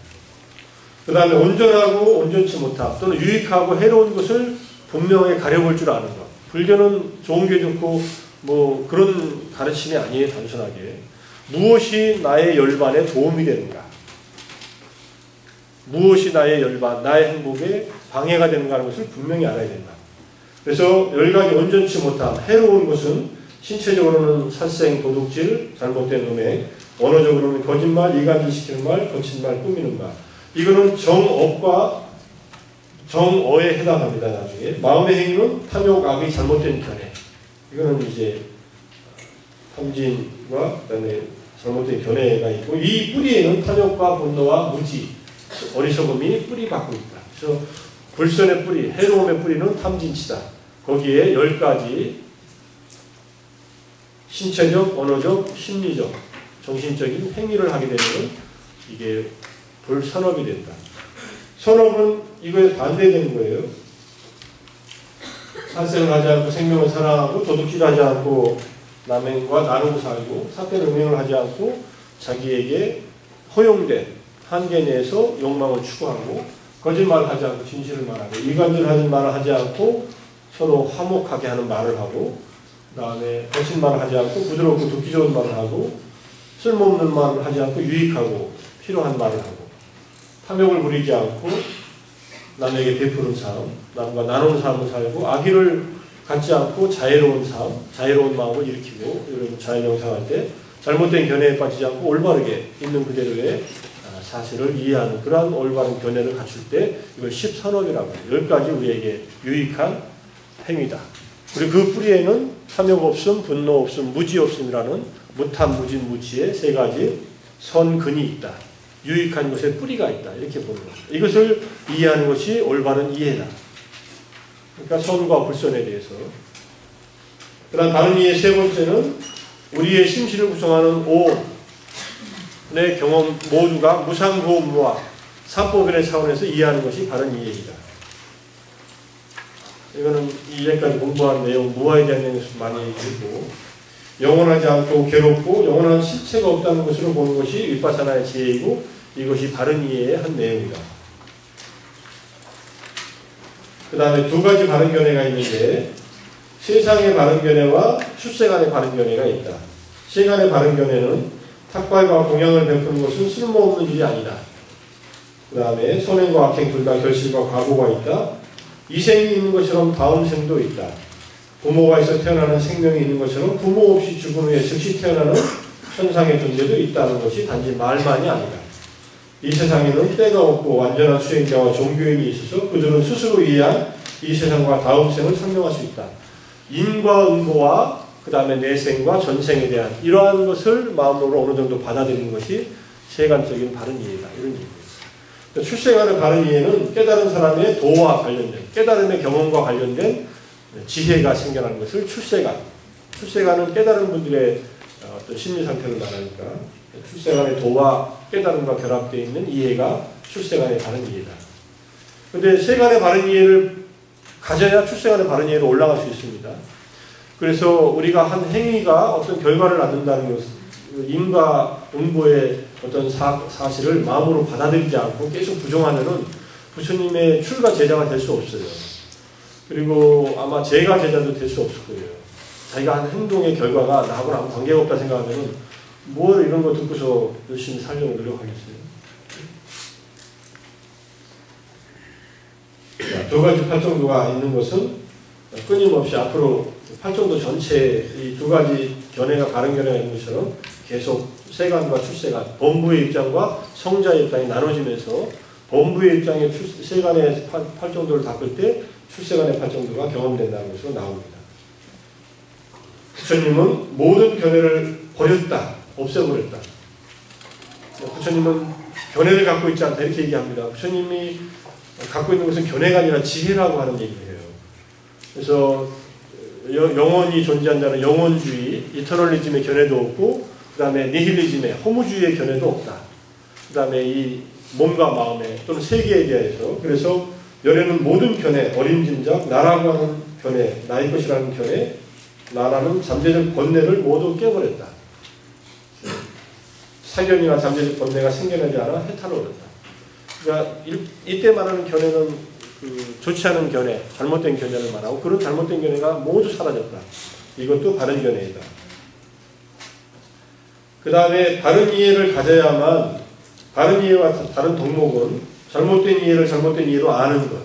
그 다음에 온전하고 온전치 못함 또는 유익하고 해로운 것을 분명하게 가려볼 줄 아는 것. 불교는 좋은 게 좋고 뭐 그런 가르침이 아니에요. 단순하게 무엇이 나의 열반에 도움이 되는가, 무엇이 나의 열반, 나의 행복에 방해가 되는가 하는 것을 분명히 알아야 된다. 그래서 10가지 온전치 못함, 해로운 것은 신체적으로는 살생, 도둑질, 잘못된 음행, 언어적으로는 거짓말, 이간질시키는 말, 거친 말, 꾸미는 말. 이거는 정업과 정어에 해당합니다. 나중에 마음의 행위는 탐욕, 악의 잘못된 견해. 이거는 이제 탐진과 그다음에 잘못된 견해가 있고, 이 뿌리에는 탐욕과 분노와 무지, 어리석음이 뿌리 받고 있다. 그래서 불선의 뿌리, 해로움의 뿌리는 탐진치다. 거기에 10가지 신체적, 언어적, 심리적, 정신적인 행위를 하게 되면 이게 불선업이 된다. 선업은 이거에 반대되는 거예요. 살생을 하지 않고 생명을 사랑하고, 도둑질 하지 않고 남행과 나누고 살고, 사건 음행을 하지 않고 자기에게 허용된 한계 내에서 욕망을 추구하고, 거짓말을 하지 않고 진실을 말하고, 이간질하는 말을 하지 않고 서로 화목하게 하는 말을 하고, 그 다음에 거짓말을 하지 않고 부드럽고 듣기 좋은 말을 하고, 쓸모없는 말을 하지 않고 유익하고 필요한 말을 하고, 탐욕을 부리지 않고 남에게 베푸는 삶, 남과 나누는 삶을 살고, 악의를 갖지 않고 자애로운 삶, 자애로운 마음을 일으키고, 여러분 자애명상할 때 잘못된 견해에 빠지지 않고 올바르게 있는 그대로의 사실을 이해하는 그러한 올바른 견해를 갖출 때 이걸 십선업이라고 해요. 10가지 우리에게 유익한 행위다. 그리고 그 뿌리에는 탐욕 없음, 분노 없음, 무지 없음이라는 무탐, 무진, 무치의 3가지 선근이 있다. 유익한 것에 뿌리가 있다. 이렇게 보는 겁니다. 이것을 이해하는 것이 올바른 이해다. 그러니까 선과 불선에 대해서. 그 다음 다른 이해 세 번째는 우리의 심신을 구성하는 오의 경험 모두가 무상고무와 삼법인의 차원에서 이해하는 것이 바른 이해이다. 이거는 이해까지 공부한 내용, 무아에 대한 내용에서 많이 얘기했고, 영원하지 않고 괴롭고 영원한 실체가 없다는 것으로 보는 것이 윗바사나의 지혜이고, 이것이 바른 이해의 한 내용이다. 그 다음에 2가지 바른 견해가 있는데, 세상의 바른 견해와 출세간의 바른 견해가 있다. 세간의 바른 견해는 탁발과 공양을 베푸는 것은 쓸모없는 일이 아니다. 그 다음에 선행과 악행 둘 다 결실과 과보가 있다. 이 생이 있는 것처럼 다음 생도 있다. 부모가 있어 태어나는 생명이 있는 것처럼 부모 없이 죽은 후에 즉시 태어나는 천상의 존재도 있다는 것이 단지 말만이 아니다. 이 세상에는 때가 없고 완전한 수행자와 종교인이 있어서 그들은 스스로 이해한 이 세상과 다음 생을 설명할 수 있다. 인과 응보와 그 다음에 내생과 전생에 대한 이러한 것을 마음으로 어느 정도 받아들이는 것이 세간적인 바른 이해다. 이런 얘기입니다. 출세간의 바른 이해는 깨달은 사람의 도와 관련된, 깨달음의 경험과 관련된 지혜가 생겨나는 것을 출세간. 출세간은 깨달은 분들의 어떤 심리 상태를 말하니까 출세간의 도와 깨달음과 결합되어 있는 이해가 출세간의 바른 이해다. 그런데 세간의 바른 이해를 가져야 출세간의 바른 이해로 올라갈 수 있습니다. 그래서 우리가 한 행위가 어떤 결과를 낳는다는 것은 인과 응보의 어떤 사실을 마음으로 받아들이지 않고 계속 부정하면은 부처님의 출가 제자가 될 수 없어요. 그리고 아마 제가 제자도 될 수 없을 거예요. 자기가 한 행동의 결과가 나하고는 아무 관계가 없다 생각하면 뭘 이런 거 듣고서 열심히 살려고 노력하겠어요. 자, 두 가지 팔정도가 있는 것은 끊임없이 앞으로 팔정도 전체에 이 두 가지 견해가 바른 견해가 있는 것처럼 계속 세간과 출세간, 범부의 입장과 성자의 입장이 나눠지면서 범부의 입장의 세간의 팔정도를 닦을 때 출세간의 팔정도가 경험된다는 것으로 나옵니다. 부처님은 모든 견해를 버렸다, 없애버렸다. 부처님은 견해를 갖고 있지 않다 이렇게 얘기합니다. 부처님이 갖고 있는 것은 견해가 아니라 지혜라고 하는 얘기예요. 그래서 영원히 존재한다는 영원주의, 이터널리즘의 견해도 없고 그 다음에 니힐리즘의 허무주의의 견해도 없다. 그 다음에 이 몸과 마음에 또는 세계에 대해서 그래서 열애는 모든 견해, 어림짐작, 나라고 하는 견해, 나의 것이라는 견해, 나라는 잠재적 번뇌를 모두 깨버렸다. 사견이나 잠재적 번뇌가 생겨나지 않아 해탈해버렸다. 그러니까 이때 말하는 견해는 좋지 않은 견해, 잘못된 견해를 말하고 그런 잘못된 견해가 모두 사라졌다. 이것도 바른 견해이다. 그 다음에 바른 이해를 가져야만 바른 이해와 다른 덕목은 잘못된 이해를 잘못된 이해로 아는 것,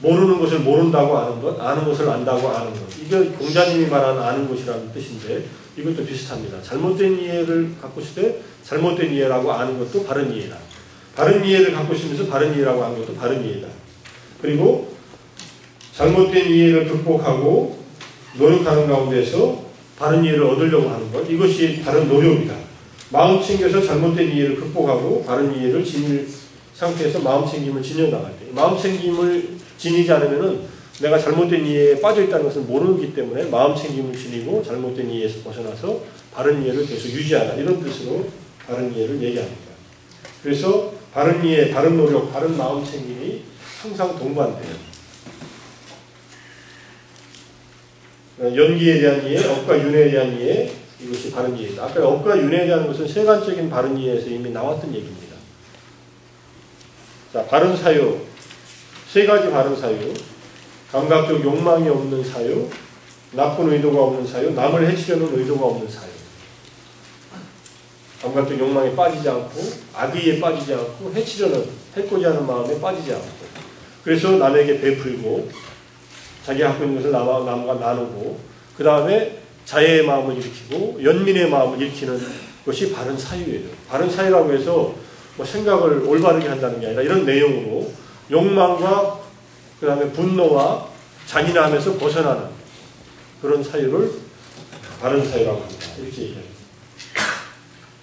모르는 것을 모른다고 아는 것, 아는 것을 안다고 아는 것. 이게 공자님이 말하는 아는 것이라는 뜻인데 이것도 비슷합니다. 잘못된 이해를 갖고 있을 때 잘못된 이해라고 아는 것도 바른 이해다. 바른 이해를 갖고 있으면서 바른 이해라고 하는 것도 바른 이해다. 그리고 잘못된 이해를 극복하고 노력하는 가운데서 바른 이해를 얻으려고 하는 것, 이것이 바른 노력이다. 마음 챙겨서 잘못된 이해를 극복하고 바른 이해를 지닐 상태에서 마음 챙김을 지녀나갈 때, 마음 챙김을 지니지 않으면은 내가 잘못된 이해에 빠져 있다는 것을 모르기 때문에 마음 챙김을 지니고 잘못된 이해에서 벗어나서 바른 이해를 계속 유지하라, 이런 뜻으로 바른 이해를 얘기합니다. 그래서 바른 이해, 바른 노력, 바른 마음 챙김이 항상 동반돼요. 연기에 대한 이해, 업과 윤회에 대한 이해, 이것이 바른 이해다. 아까 업과 윤회에 대한 것은 세간적인 바른 이해에서 이미 나왔던 얘기입니다. 자, 바른 사유, 세 가지 바른 사유, 감각적 욕망이 없는 사유, 나쁜 의도가 없는 사유, 남을 해치려는 의도가 없는 사유. 감각적 욕망에 빠지지 않고, 악의에 빠지지 않고, 해치고자 하는 마음에 빠지지 않고, 그래서 남에게 베풀고, 자기 갖고 있는 것을 남과 나누고, 그 다음에 자애의 마음을 일으키고, 연민의 마음을 일으키는 것이 바른 사유예요. 바른 사유라고 해서 뭐 생각을 올바르게 한다는 게 아니라 이런 내용으로 욕망과 그 다음에 분노와 잔인함에서 벗어나는 그런 사유를 바른 사유라고 합니다. 이렇게 얘기합니다.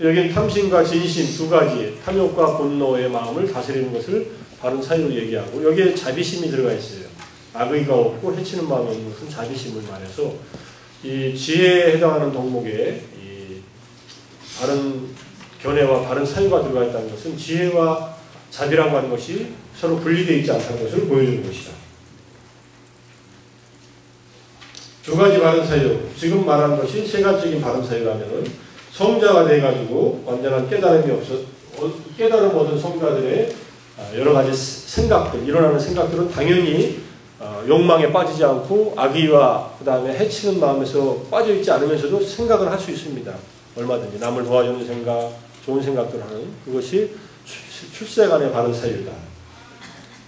여기는 탐심과 진심 두 가지, 탐욕과 분노의 마음을 다스리는 것을 바른 사유로 얘기하고, 여기에 자비심이 들어가 있어요. 악의가 없고 해치는 마음이 없는 것은 자비심을 말해서 이 지혜에 해당하는 덕목에 이 바른 견해와 바른 사유가 들어가 있다는 것은 지혜와 자비라고 하는 것이 서로 분리되어 있지 않다는 것을 보여주는 것이다. 두 가지 바른 사유, 지금 말하는 것이 세간적인 바른 사유라면은 성자가 돼가지고 완전한 깨달음이 깨달음 얻은 성자들의 여러 가지 생각들, 일어나는 생각들은 당연히 욕망에 빠지지 않고 악의와 그 다음에 해치는 마음에서 빠져있지 않으면서도 생각을 할 수 있습니다. 얼마든지 남을 도와주는 생각, 좋은 생각들 하는 그것이 출세간의 바른 사유다.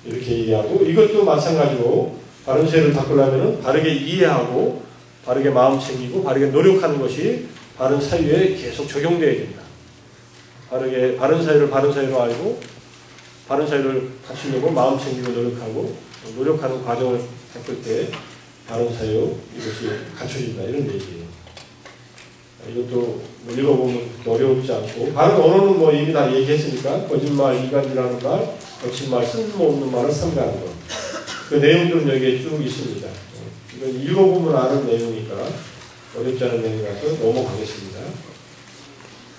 이렇게 얘기하고, 이것도 마찬가지로 바른 사유를 닦으려면 바르게 이해하고 바르게 마음 챙기고 바르게 노력하는 것이 바른 사유에 계속 적용되어야 된다. 바른 사유를 바른 사유로 알고 바른 사유를 갖추려고 마음 챙기고 노력하는 과정을 닦을 때 바른 사유, 이것이 갖춰진다, 이런 얘기예요. 이것도 뭐 읽어보면 어렵지 않고, 바른 언어는 뭐 이미 다 얘기했으니까 거짓말, 이간질하는 말, 거친 말, 쓸모없는 말을 삼가하는 것, 그 내용들은 여기에 쭉 있습니다. 이건 읽어보면 아는 내용이니까 어렵지 않은 내용이라서 넘어가겠습니다.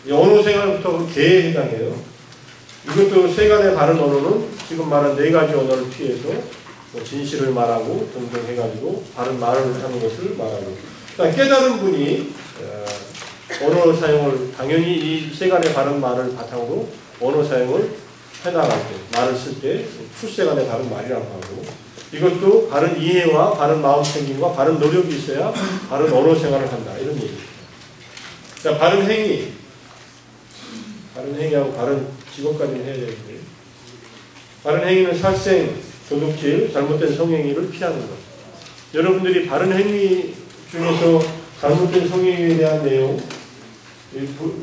이 언어 생활부터 개에 해당해요. 이것도 세간의 바른 언어는 지금 말한 네 가지 언어를 피해서 뭐 진실을 말하고 등등 해가지고 바른 말을 하는 것을 말하고, 그러니까 깨달은 분이 언어 사용을 당연히 이 세간의 바른 말을 바탕으로 언어 사용을 해나갈 때, 말을 쓸 때 출세간의 바른 말이라고 하고, 이것도 바른 이해와 바른 마음 챙김과 바른 노력이 있어야 바른 언어 생활을 한다. 이런 얘기입니다. 자, 바른 행위. 바른 행위하고 바른 직업까지는 해야 되는데, 바른 행위는 살생, 도둑질, 잘못된 성행위를 피하는 것. 여러분들이 바른 행위 중에서 잘못된 성행위에 대한 내용,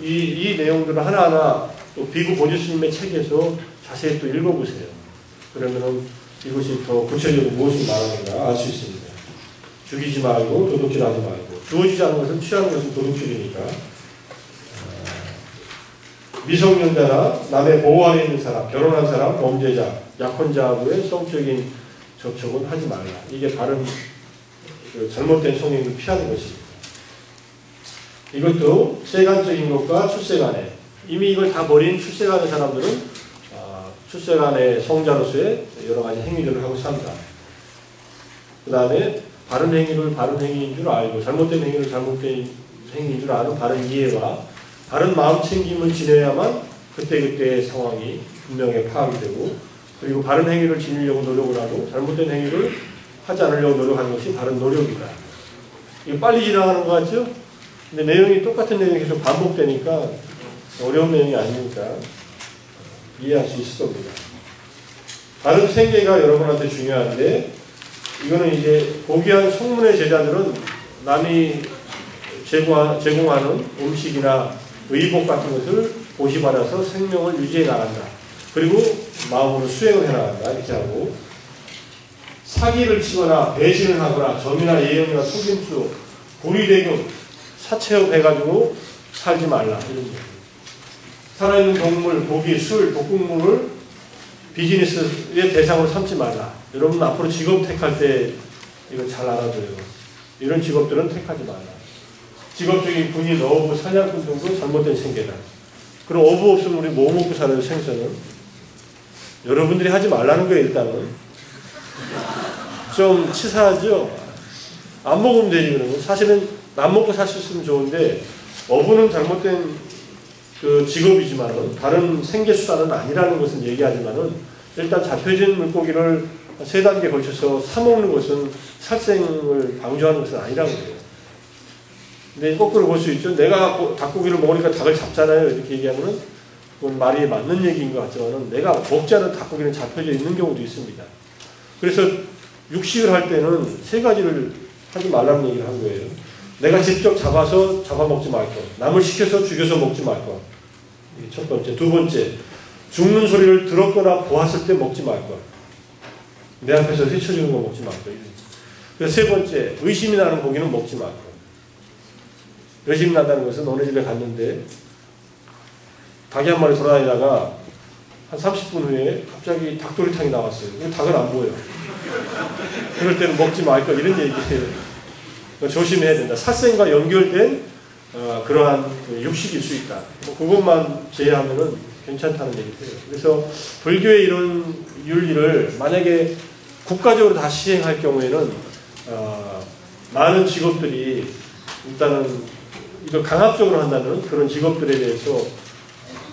이 내용들을 하나하나 또 비구 보주스님의 책에서 자세히 또 읽어보세요. 그러면은 이것이 더 구체적으로 무엇이 말하는가 알 수 있습니다. 죽이지 말고 도둑질하지 말고, 주어지지 않은 것은 취하는 것은 도둑질이니까. 미성년자나 남의 보호 아래 있는 사람, 결혼한 사람, 범죄자, 약혼자하고의 성적인 접촉은 하지 말라. 이게 바른 잘못된 성행위를 피하는 것입니다. 이것도 세간적인 것과 출세간에, 이미 이걸 다 버린 출세간의 사람들은 출세간의 성자로서의 여러 가지 행위들을 하고 산다. 그 다음에 바른 행위를 바른 행위인 줄 알고 잘못된 행위를 잘못된 행위인 줄 아는 바른 이해와 바른 마음 챙김을 지녀야만 그때그때의 상황이 분명히 파악이 되고, 그리고 바른 행위를 지니려고 노력을 하고 잘못된 행위를 하지 않으려고 노력하는 것이 바른 노력이다. 이거 빨리 지나가는 것 같죠? 근데 내용이 똑같은 내용이 계속 반복되니까 어려운 내용이 아니니까 이해할 수 있을 겁니다. 바른 생계가 여러분한테 중요한데, 이거는 이제 고귀한 성문의 제자들은 남이 제공하는 음식이나 의복 같은 것을 보시받아서 생명을 유지해 나간다. 그리고 마음으로 수행을 해 나간다. 이렇게 하고, 사기를 치거나 배신을 하거나 점이나 예형이나 속임수, 불의대금, 사채업 해가지고 살지 말라. 이런 얘기. 살아있는 동물, 고기, 술, 독극물을 비즈니스의 대상으로 삼지 말라. 여러분 앞으로 직업 택할 때 이거 잘 알아둬요. 이런 직업들은 택하지 말라. 직업적인 군인, 어부, 사냥꾼 등도 잘못된 생계다. 그럼 어부 없으면 우리 뭐 먹고 살아요, 생선은? 여러분들이 하지 말라는 거예요, 일단은. 좀 치사하죠? 안 먹으면 되지, 그러면. 사실은 안 먹고 살 수 있으면 좋은데, 어부는 잘못된 그 직업이지만은, 다른 생계수단은 아니라는 것은 얘기하지만은, 일단 잡혀진 물고기를 3단계 걸쳐서 사먹는 것은 살생을 방조하는 것은 아니라고 해요. 근데 거꾸로 볼 수 있죠. 내가 닭고기를 먹으니까 닭을 잡잖아요. 이렇게 얘기하면은 그건 말이 맞는 얘기인 것 같지만은 내가 먹지 않은 닭고기는 잡혀져 있는 경우도 있습니다. 그래서 육식을 할 때는 3가지를 하지 말라는 얘기를 한 거예요. 내가 직접 잡아서 잡아먹지 말 것. 남을 시켜서 죽여서 먹지 말 것. 이게 첫 번째. 두 번째. 죽는 소리를 들었거나 보았을 때 먹지 말 것. 내 앞에서 헤쳐지는 거 먹지 말 것. 그래서 세 번째. 의심이 나는 고기는 먹지 말 것. 의심이 난다는 것은 어느 집에 갔는데 닭이 한 마리 돌아다니다가 한 30분 후에 갑자기 닭도리탕이 나왔어요. 닭은 안 보여요. 그럴 때는 먹지 말 것. 이런 얘기예요. 조심해야 된다. 살생과 연결된 그러한 육식일 수 있다. 그것만 제외하면은 괜찮다는 얘기예요. 그래서 불교의 이런 윤리를 만약에 국가적으로 다 시행할 경우에는 많은 직업들이 일단은 이걸 강압적으로 한다는 그런 직업들에 대해서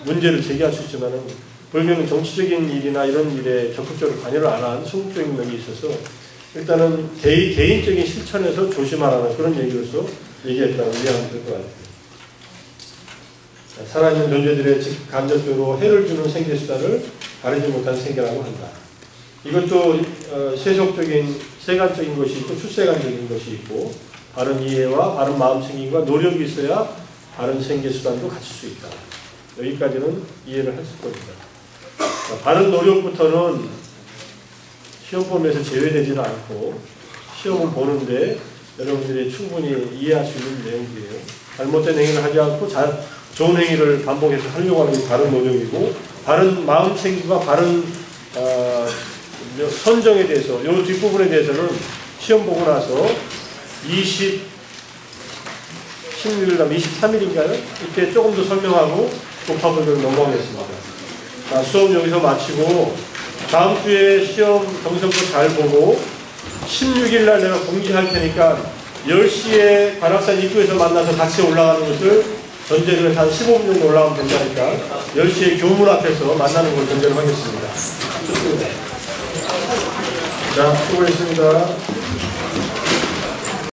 문제를 제기할 수 있지만은, 불교는 정치적인 일이나 이런 일에 적극적으로 관여를 안 한 소극적인 면이 있어서 일단은 개인적인 실천에서 조심하라는 그런 얘기로서 얘기했다고 이해하면 될 것 같아요. 살아있는 존재들의 간접적으로 해를 주는 생계수단을 가리지 못한 생계라고 한다. 이것도 세간적인 것이 있고 출세간적인 것이 있고, 바른 이해와 바른 마음 챙김과 노력이 있어야 바른 생계수단도 갖출 수 있다. 여기까지는 이해를 했을 겁니다. 바른 노력부터는 시험 범위에서 제외되지는 않고 시험을 보는데 여러분들이 충분히 이해할 수 있는 내용이에요. 잘못된 행위를 하지 않고 좋은 행위를 반복해서 하려고 하는 게 바른 노력이고, 바른 마음 챙김과 바른 선정에 대해서, 이 뒷부분에 대해서는 시험 보고 나서 16일, 23일인가요? 이때 조금 더 설명하고 독파분을 넘어가겠습니다. 자, 수업 여기서 마치고 다음 주에 시험 정성껏 잘 보고 16일 날 내가 공지할 테니까 10시에 관악산 입구에서 만나서 같이 올라가는 것을 전제로 해서 한 15분 정도 올라가면 된다니까 10시에 교문 앞에서 만나는 걸 전제로 하겠습니다. 자, 수고했습니다.